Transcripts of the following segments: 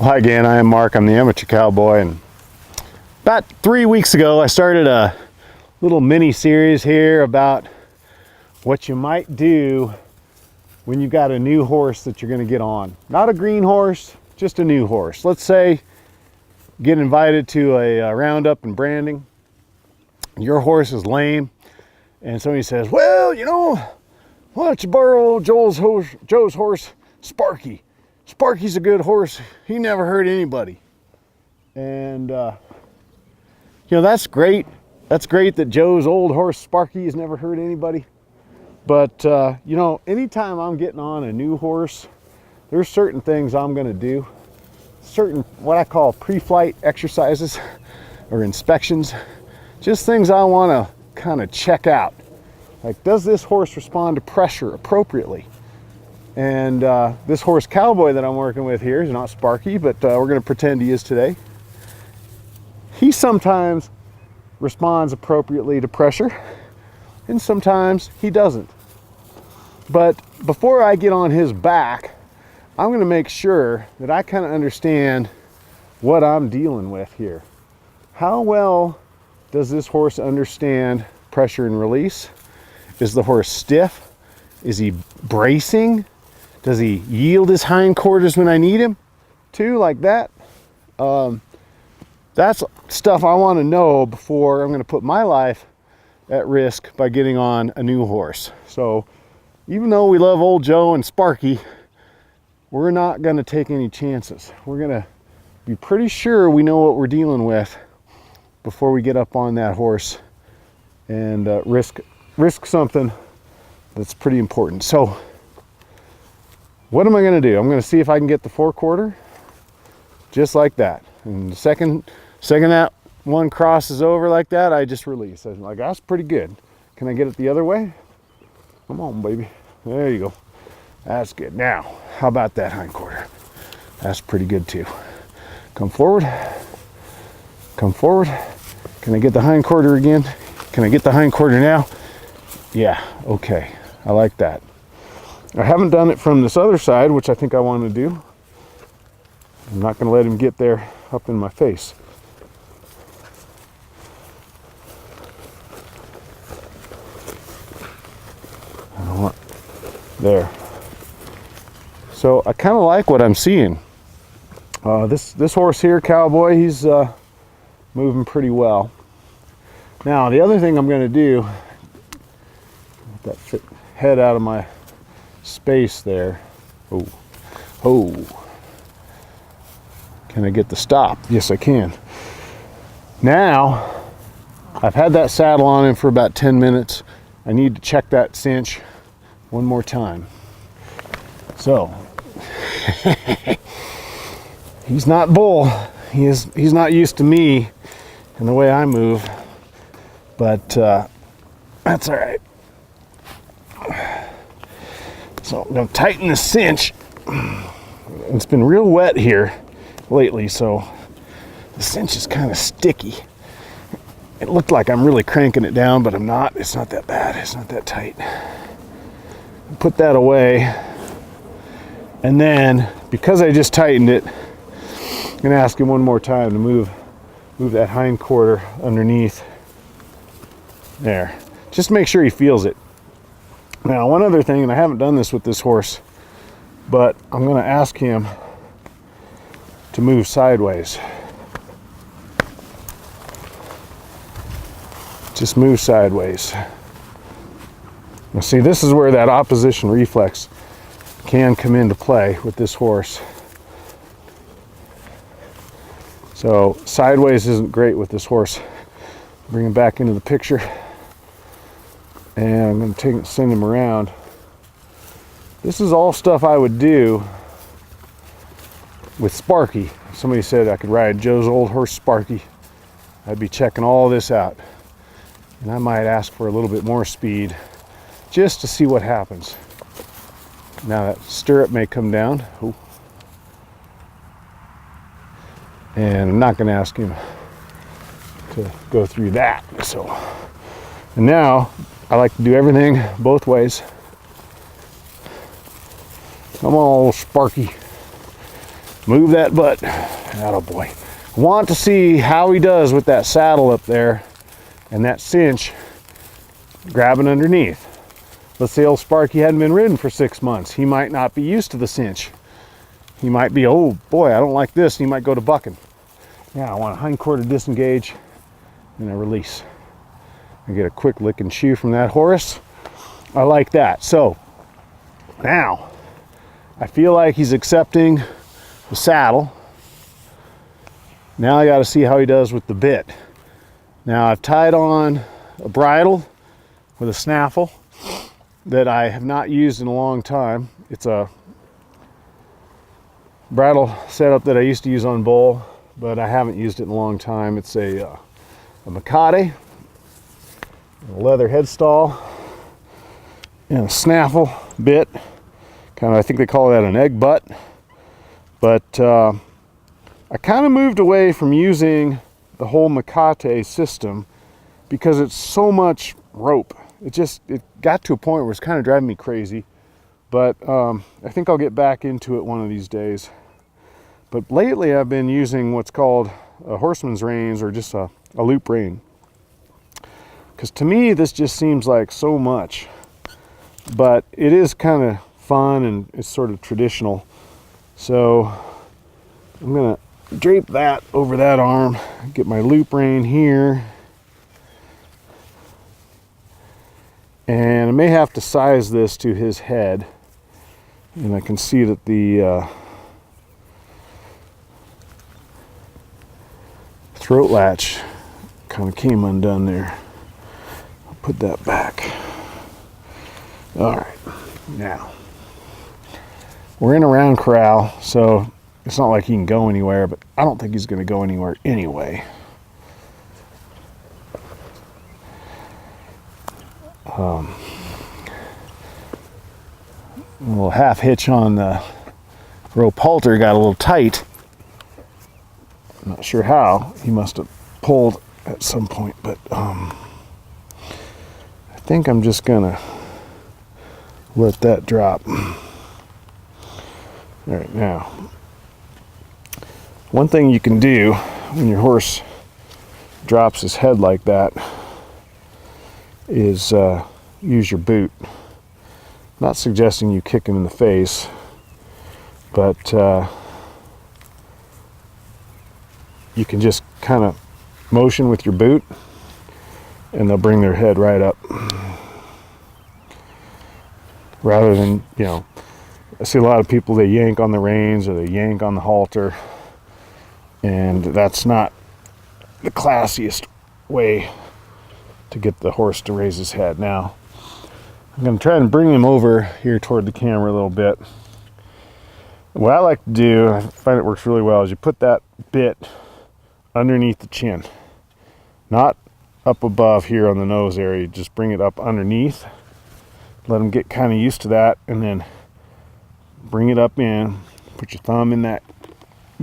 Hi again, I am Mark. I'm the amateur cowboy, and about 3 weeks ago I started a little mini series here about what you might do when you've got a new horse that you're going to get on. Not a green horse, just a new horse. Let's say get invited to a roundup and branding. Your horse is lame, and somebody says, well, you know, why don't you borrow Joe's horse, Sparky? Sparky's a good horse. He never hurt anybody. And, you know, that's great. That's great that Joe's old horse, Sparky, has never hurt anybody. But, you know, anytime I'm getting on a new horse, there's certain things I'm going to do. Certain, what I call pre-flight exercises or inspections. Just things I want to kind of check out. Like, does this horse respond to pressure appropriately? And this horse Cowboy that I'm working with here is not Sparky, but we're going to pretend he is today. He sometimes responds appropriately to pressure, and sometimes he doesn't. But before I get on his back, I'm going to make sure that I kind of understand what I'm dealing with here. How well does this horse understand pressure and release? Is the horse stiff? Is he bracing? Does he yield his hindquarters when I need him to, like that? That's stuff I want to know before I'm going to put my life at risk by getting on a new horse. So even though we love old Joe and Sparky, we're not going to take any chances. We're going to be pretty sure we know what we're dealing with before we get up on that horse and risk something that's pretty important. So what am I going to do? I'm going to see if I can get the 4/4 just like that. And the second that one crosses over like that, I just release. I'm like, that's pretty good. Can I get it the other way? Come on, baby. There you go. That's good. Now, how about that hindquarter? That's pretty good too. Come forward. Come forward. Can I get the hindquarter again? Can I get the hindquarter now? Yeah, okay. I like that. I haven't done it from this other side, which I think I want to do. I'm not going to let him get there up in my face. I don't want there. So I kind of like what I'm seeing. This horse here, Cowboy, he's moving pretty well. Now the other thing I'm going to do, get that head out of my space there. Oh. Can I get the stop? Yes, I can. Now, I've had that saddle on him for about 10 minutes. I need to check that cinch one more time. So, he's not bull. He's not used to me and the way I move, but that's all right. So I'm going to tighten the cinch. It's been real wet here lately, so the cinch is kind of sticky. It looked like I'm really cranking it down, but I'm not. It's not that bad. It's not that tight. Put that away. And then, because I just tightened it, I'm going to ask him one more time to move that hindquarter underneath. There. Just make sure he feels it. Now, one other thing, and I haven't done this with this horse, but I'm going to ask him to move sideways. Just move sideways. Now, see, this is where that opposition reflex can come into play with this horse. So, sideways isn't great with this horse. Bring him back into the picture. And I'm going to send him around. This is all stuff I would do with Sparky. Somebody said I could ride Joe's old horse Sparky. I'd be checking all this out. And I might ask for a little bit more speed just to see what happens. Now that stirrup may come down. Ooh. And I'm not going to ask him to go through that. So, and now I like to do everything both ways. Come on, Sparky. Move that butt. Attaboy. Want to see how he does with that saddle up there and that cinch grabbing underneath. Let's say old Sparky hadn't been ridden for 6 months. He might not be used to the cinch. He might be, oh boy, I don't like this, and he might go to bucking. Yeah, I want a hind quarter disengage and a release. I get a quick lick and chew from that horse. I like that. So now I feel like he's accepting the saddle. Now I got to see how he does with the bit. Now I've tied on a bridle with a snaffle that I have not used in a long time. It's a bridle setup that I used to use on bull, but I haven't used it in a long time. It's a Makate, a leather headstall, and a snaffle bit. Kind of, I think they call that an egg butt. But I kind of moved away from using the whole Makate system because it's so much rope. It got to a point where it's kind of driving me crazy. But I think I'll get back into it one of these days. But lately I've been using what's called a horseman's reins, or just a loop rein. Because to me this just seems like so much. But it is kind of fun and it's sort of traditional. So I'm going to drape that over that arm, get my loop rein here. And I may have to size this to his head. And I can see that the throat latch kind of came undone there. I'll put that back. All right, now we're in a round corral, so it's not like he can go anywhere, but I don't think he's going to go anywhere anyway. A little half hitch on the rope halter got a little tight. I'm not sure how. He must have pulled at some point, but I think I'm just gonna let that drop. All right, now, one thing you can do when your horse drops his head like that is use your boot. Not suggesting you kick him in the face, but you can just kind of motion with your boot and they'll bring their head right up. Rather than, you know, I see a lot of people, they yank on the reins or they yank on the halter, and that's not the classiest way to get the horse to raise his head. Now, I'm going to try and bring him over here toward the camera a little bit. What I like to do, I find it works really well, is you put that bit underneath the chin. Not up above here on the nose area, you just bring it up underneath. Let him get kind of used to that, and then bring it up in, put your thumb in that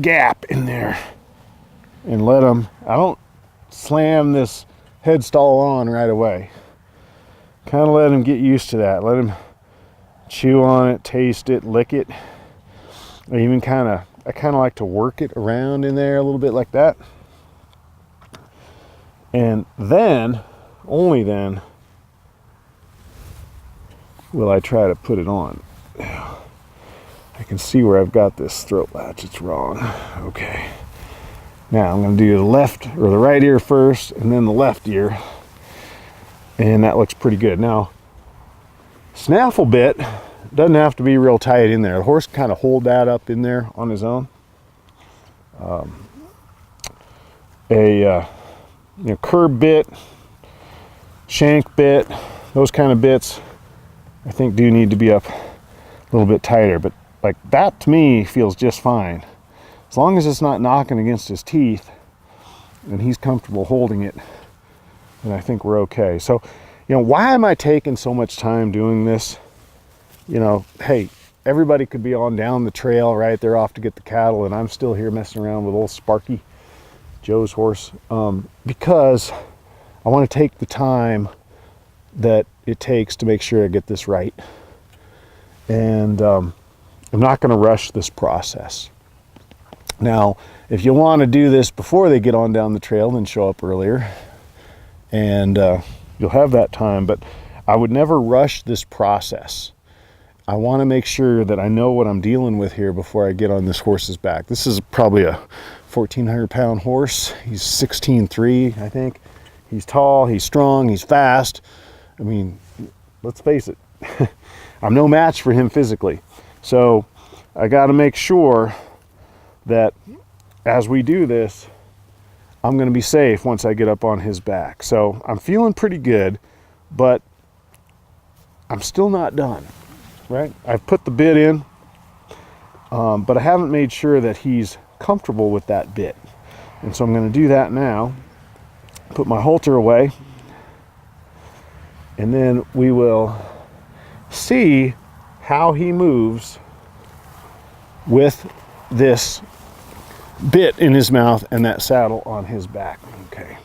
gap in there, and let him, I don't slam this headstall on right away. Kind of let him get used to that. Let him chew on it, taste it, lick it. I even I kind of like to work it around in there a little bit like that. And then, only then, will I try to put it on. I can see where I've got this throat latch. It's wrong. Okay. Now I'm going to do the left or the right ear first, and then the left ear. And that looks pretty good. Now, snaffle bit doesn't have to be real tight in there. The horse can kind of hold that up in there on his own. Curb bit, shank bit, those kind of bits, I think do need to be up a little bit tighter. But like that to me feels just fine. As long as it's not knocking against his teeth and he's comfortable holding it, then I think we're okay. So, you know, why am I taking so much time doing this? You know, hey, everybody could be on down the trail, right? They're off to get the cattle, and I'm still here messing around with old Sparky, Joe's horse, because I want to take the time that it takes to make sure I get this right. And I'm not going to rush this process. Now, if you want to do this before they get on down the trail, then show up earlier, and you'll have that time. But I would never rush this process. I want to make sure that I know what I'm dealing with here before I get on this horse's back. This is probably a 1,400-pound horse. He's 16.3, I think. He's tall, he's strong, he's fast. I mean, let's face it, I'm no match for him physically. So I got to make sure that as we do this, I'm going to be safe once I get up on his back. So I'm feeling pretty good, but I'm still not done, right? I've put the bit in, but I haven't made sure that he's comfortable with that bit. And so I'm going to do that now. Put my halter away, and then we will see how he moves with this bit in his mouth and that saddle on his back. Okay.